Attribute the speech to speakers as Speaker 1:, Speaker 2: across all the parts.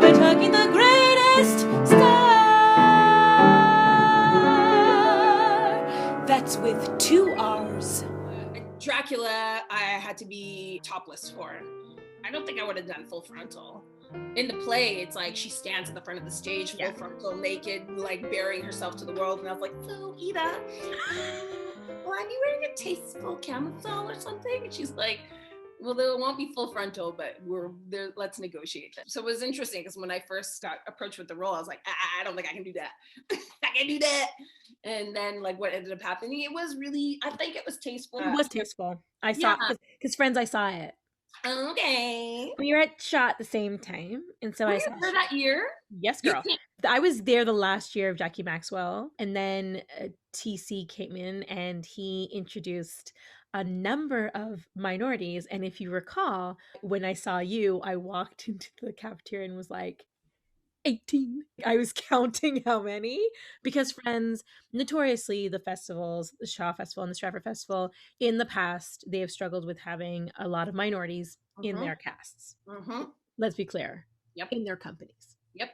Speaker 1: We're talking the greatest star. That's with 2 R's.
Speaker 2: Dracula, I had to be topless for. I don't think I would have done full frontal. In the play, it's like she stands at the front of the stage, full frontal, naked, like baring herself to the world. And I was like, so Ida, will I be wearing a tasteful camisole or something? And she's like, well, there won't be full frontal, but we're there. Let's negotiate that. So it was interesting because when I first got approached with the role, I was like, I don't think I can do that. I can do that. And then like what ended up happening, it was really, I think it was tasteful.
Speaker 3: It was tasteful. I saw it because friends, I saw it.
Speaker 2: Okay.
Speaker 3: We were at Shot at the same time, and so
Speaker 2: Were
Speaker 3: I
Speaker 2: you
Speaker 3: saw
Speaker 2: there that year?
Speaker 3: Yes, girl. I was there the last year of Jackie Maxwell, and then TC came in and he introduced a number of minorities. And if you recall, when I saw you, I walked into the cafeteria and was like, 18. I was counting how many, because friends, notoriously, the festivals, the Shaw Festival and the Stratford Festival, in the past, they have struggled with having a lot of minorities in their casts. Let's be clear.
Speaker 2: Yep.
Speaker 3: In their companies.
Speaker 2: Yep.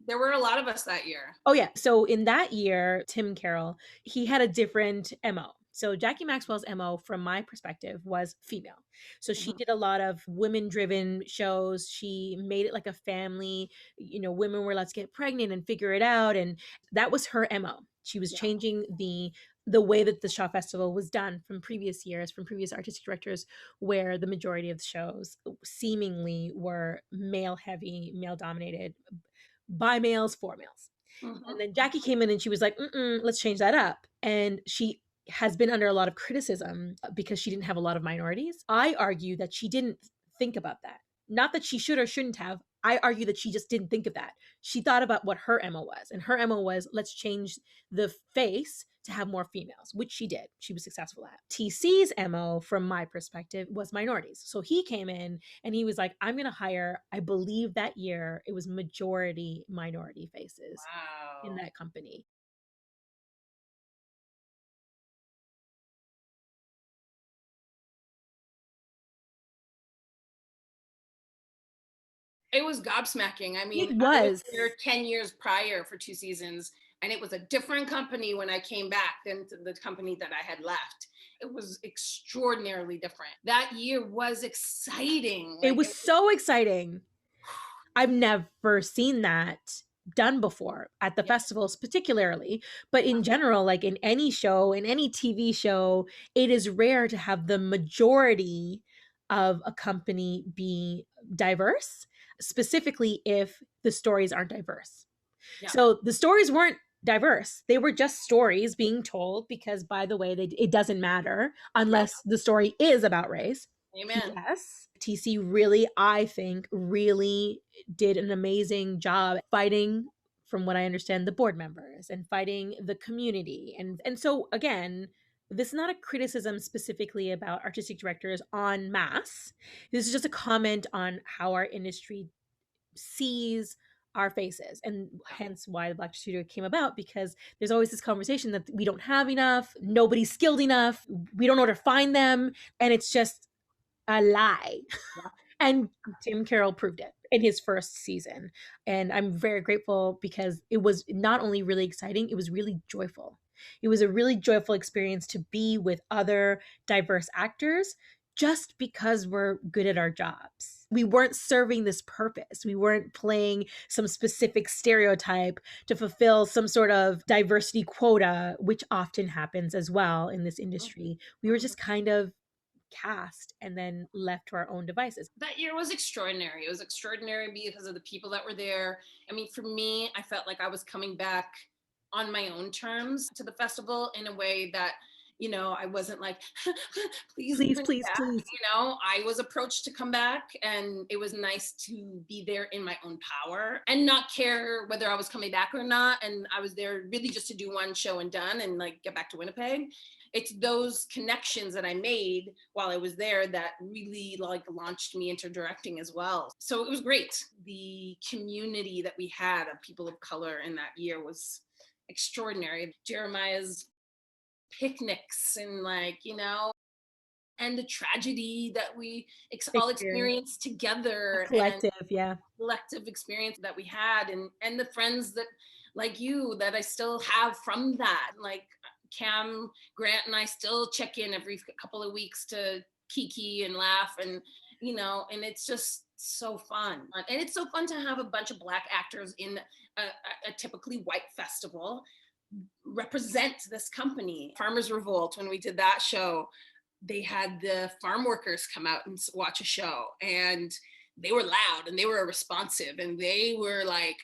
Speaker 2: There were a lot of us that year.
Speaker 3: Oh, yeah. So in that year, Tim Carroll, he had a different MO. So Jackie Maxwell's MO, from my perspective, was female. So she did a lot of women-driven shows. She made it like a family. You know, women were, let's get pregnant and figure it out. And that was her MO. She was changing the way that the Shaw Festival was done from previous years, from previous artistic directors, where the majority of the shows seemingly were male-heavy, male-dominated, by males, for males. And then Jackie came in and she was like, let's change that up. And she has been under a lot of criticism because she didn't have a lot of minorities. I argue that she didn't think about that. Not that she should or shouldn't have. I argue that she just didn't think of that. She thought about what her MO was. And her MO was, let's change the face to have more females, which she did. She was successful at. TC's MO, from my perspective, was minorities. So he came in and he was like, I'm going to hire, I believe that year, it was majority minority faces in that company.
Speaker 2: It was gobsmacking. I mean,
Speaker 3: It was.
Speaker 2: I was there 10 years prior for 2 seasons, and it was a different company when I came back than the company that I had left. It was extraordinarily different. That year was exciting.
Speaker 3: It was so exciting. I've never seen that done before at the festivals, particularly, but in general, like in any show, in any TV show, it is rare to have the majority of a company be diverse, specifically if the stories aren't diverse. So the stories weren't diverse. They were just stories being told because, by the way, it doesn't matter unless the story is about race.
Speaker 2: Amen.
Speaker 3: Yes. TC really, I think, really did an amazing job fighting, from what I understand, the board members and fighting the community. And so, again, this is not a criticism specifically about artistic directors en masse. This is just a comment on how our industry sees our faces, and hence why the Blacktor Studio came about, because there's always this conversation that we don't have enough, nobody's skilled enough, we don't know where to find them, and it's just a lie. And Tim Carroll proved it in his first season. And I'm very grateful because it was not only really exciting, it was really joyful. It was a really joyful experience to be with other diverse actors just because we're good at our jobs. We weren't serving this purpose. We weren't playing some specific stereotype to fulfill some sort of diversity quota, which often happens as well in this industry. We were just kind of cast and then left to our own devices.
Speaker 2: That year was extraordinary. It was extraordinary because of the people that were there. I mean, for me, I felt like I was coming back on my own terms to the festival in a way that, you know, I wasn't like, please,
Speaker 3: please.
Speaker 2: You know, I was approached to come back, and it was nice to be there in my own power and not care whether I was coming back or not. And I was there really just to do one show and done and like get back to Winnipeg. It's those connections that I made while I was there that really like launched me into directing as well. So it was great. The community that we had of people of color in that year was extraordinary. Jeremiah's picnics and like, you know, and the tragedy that we all experienced together.
Speaker 3: Collective. Yeah.
Speaker 2: collective experience that we had, and the friends that like you that I still have from that, like Cam, Grant, and I still check in every couple of weeks to kiki and laugh, and and it's just so fun. And it's so fun to have a bunch of Black actors in a typically white festival represent this company. Farmers Revolt, when we did that show, they had the farm workers come out and watch a show, and they were loud and they were responsive, and they were like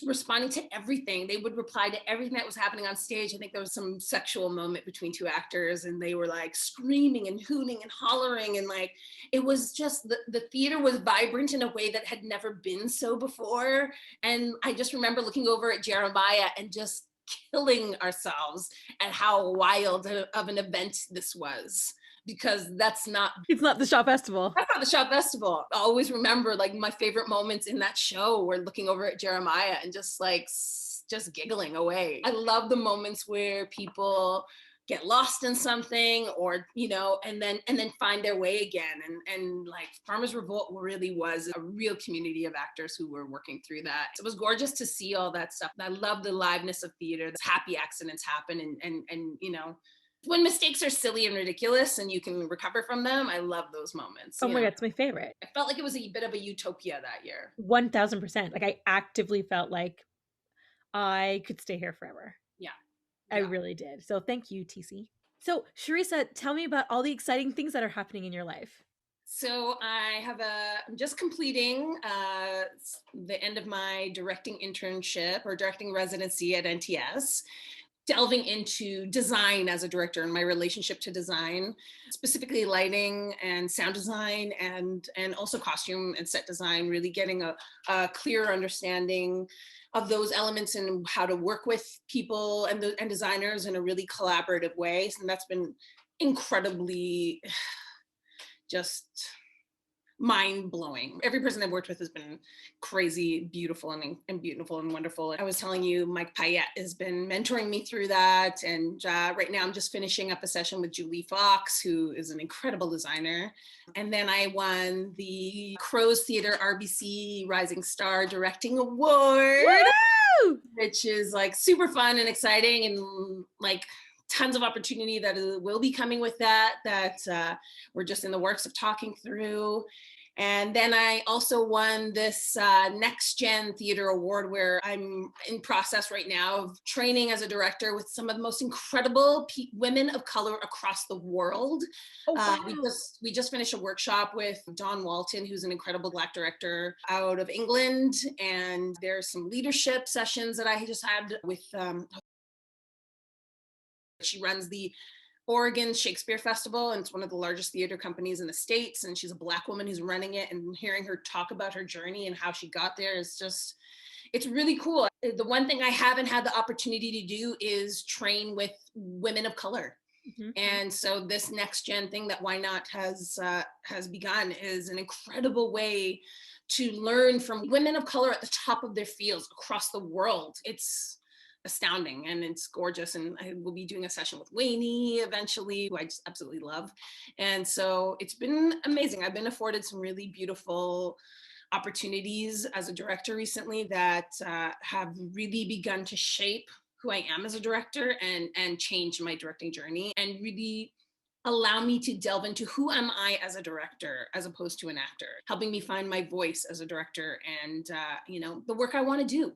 Speaker 2: responding to everything. They would reply to everything that was happening on stage. I think there was some sexual moment between two actors, and they were like screaming and hooting and hollering, and like it was just the theater was vibrant in a way that had never been so before. And I just remember looking over at Jeremiah and just killing ourselves at how wild of an event this was, because it's not
Speaker 3: the Shaw Festival.
Speaker 2: That's not the Shaw Festival. I always remember like my favorite moments in that show were looking over at Jeremiah and just giggling away. I love the moments where people get lost in something, or and then find their way again, and like Farmers Revolt really was a real community of actors who were working through that. It was gorgeous to see all that stuff. I love the liveness of theater. Happy accidents happen, and when mistakes are silly and ridiculous and you can recover from them, I love those moments.
Speaker 3: Oh my God, it's my favorite.
Speaker 2: I felt like it was a bit of a utopia that year.
Speaker 3: 1000%. Like I actively felt like I could stay here forever.
Speaker 2: Yeah.
Speaker 3: I really did. So thank you, TC. So Cherissa, tell me about all the exciting things that are happening in your life.
Speaker 2: So I'm just completing the end of my directing internship or directing residency at NTS, delving into design as a director and my relationship to design, specifically lighting and sound design, and also costume and set design, really getting a clearer understanding of those elements and how to work with people and designers in a really collaborative way. And that's been incredibly just mind-blowing. Every person I've worked with has been crazy, beautiful and wonderful. I was telling you, Mike Payette has been mentoring me through that. And right now I'm just finishing up a session with Julie Fox, who is an incredible designer. And then I won the Crows Theater RBC Rising Star Directing Award,
Speaker 3: Woo!
Speaker 2: which is like super fun and exciting, and like tons of opportunity that will be coming with that we're just in the works of talking through. And then I also won this Next Gen Theater Award, where I'm in process right now of training as a director with some of the most incredible women of color across the world.
Speaker 3: Oh, wow.
Speaker 2: We just finished a workshop with Dawn Walton, who's an incredible Black director out of England. And there's some leadership sessions that I just had with she runs the Oregon Shakespeare Festival, and it's one of the largest theater companies in the States, and she's a Black woman who's running it, and hearing her talk about her journey and how she got there is just, it's really cool. The one thing I haven't had the opportunity to do is train with women of color. Mm-hmm. And so this Next Gen thing that Why Not has begun is an incredible way to learn from women of color at the top of their fields across the world. It's astounding and it's gorgeous. And I will be doing a session with Wayne eventually, who I just absolutely love. And so it's been amazing. I've been afforded some really beautiful opportunities as a director recently that have really begun to shape who I am as a director and change my directing journey, and really allow me to delve into who am I as a director as opposed to an actor, helping me find my voice as a director and the work I want to do.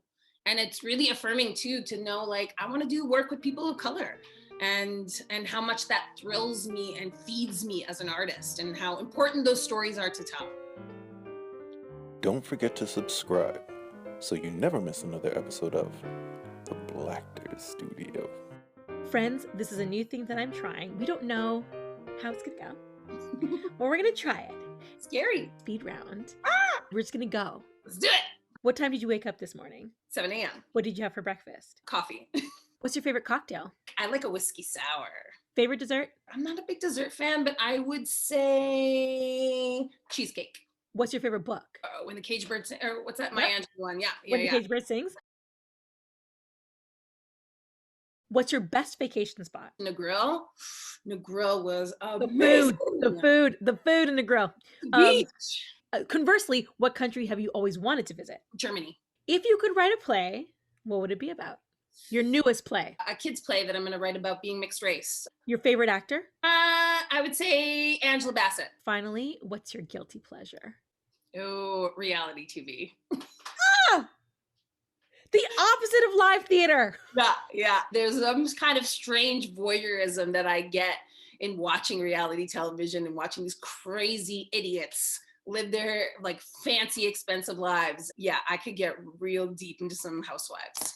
Speaker 2: And it's really affirming too, to know like, I want to do work with people of color, and how much that thrills me and feeds me as an artist, and how important those stories are to tell.
Speaker 4: Don't forget to subscribe so you never miss another episode of the Blacktor Studio.
Speaker 3: Friends, this is a new thing that I'm trying. We don't know how it's gonna go, but we're gonna try it.
Speaker 2: Scary.
Speaker 3: Speed round. We're just gonna go.
Speaker 2: Let's do it.
Speaker 3: What time did you wake up this morning?
Speaker 2: 7 a.m.
Speaker 3: What did you have for breakfast?
Speaker 2: Coffee.
Speaker 3: What's your favorite cocktail?
Speaker 2: I like a whiskey sour.
Speaker 3: Favorite dessert?
Speaker 2: I'm not a big dessert fan, but I would say cheesecake.
Speaker 3: What's your favorite book?
Speaker 2: When the Caged Bird Sings, or what's that? Maya Angelou one. Yeah.
Speaker 3: When the Caged Bird Sings. What's your best vacation spot?
Speaker 2: Negril. Negril was amazing.
Speaker 3: The food in Negril.
Speaker 2: Beach.
Speaker 3: Conversely, what country have you always wanted to visit?
Speaker 2: Germany.
Speaker 3: If you could write a play, what would it be about? Your newest play.
Speaker 2: A kid's play that I'm going to write about being mixed race.
Speaker 3: Your favorite actor?
Speaker 2: I would say Angela Bassett.
Speaker 3: Finally, what's your guilty pleasure?
Speaker 2: Oh, reality TV.
Speaker 3: Ah! The opposite of live theater.
Speaker 2: Yeah. There's some kind of strange voyeurism that I get in watching reality television and watching these crazy idiots live their like fancy, expensive lives. Yeah, I could get real deep into some housewives.